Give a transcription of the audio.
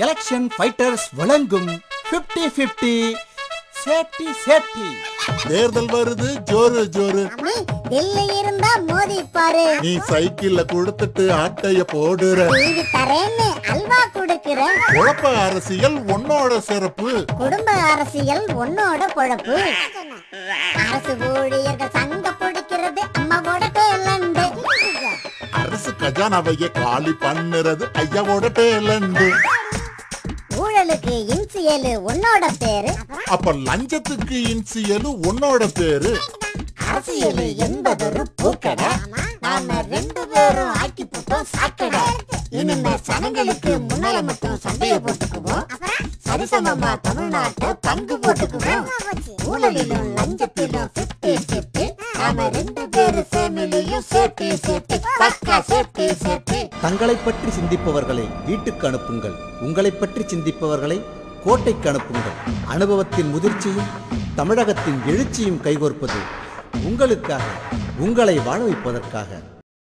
Election fighters வழங்கும் 50-50 safety safety. தேர்தல் வருது ஜோரு ஜோரு. டெல்லி இருந்தா மோதி பாரு. நீ சைக்கிள்ல கொடுத்துட்டு ஆட்டைய போடுற. டிவி தரேன்னு அல்வா கொடுக்கிற. குழப்ப அரசியல் உன்னோட சிறப்பு. குடும்ப அரசியல் உன்னோட பொழப்பு. அரசு ஊழியர்கள் சங்க பிடிக்கிறது அம்மாவோட டேலண்ட். அரசு கஜானாவையே காலி பண்ணுறது ஐயாவோட டேலண்ட். ஊழலுக்கு இன்சியலு உன்னோட பேரு. அப்ப லஞ்சத்துக்கு இன்சியலு உன்னோட பேரு. அரசியல் என்பதொரு பூக்கடை. நாம ரெண்டு பேரும் ஆக்கி போட்டோம் சாக்கடை. இனிமே சனங்களுக்கு முன்னால மட்டும் சண்டைய போட்டுக்குவோம். சரிசமமா தமிழ்நாட்டை பங்கு போட்டுக்குவோம். ஊழலிலும் லஞ்சத்திலும் 50-50. நாம ரெண்டு பேரும் சேமிலையும் சேஃப்டி சேஃப்டி. பக்கா சேஃப்டி சேஃப்டி. தங்களை பற்றி சிந்திப்பவர்களை வீட்டுக்கு அனுப்புங்கள். உங்களை பற்றி சிந்திப்பவர்களை கோட்டைக்கு அனுப்புங்கள். அனுபவத்தின் முதிர்ச்சியும் தமிழகத்தின் எழுச்சியும் கைகோர்ப்பது உங்களுக்காக, உங்களை வாழ வைப்பதற்காக.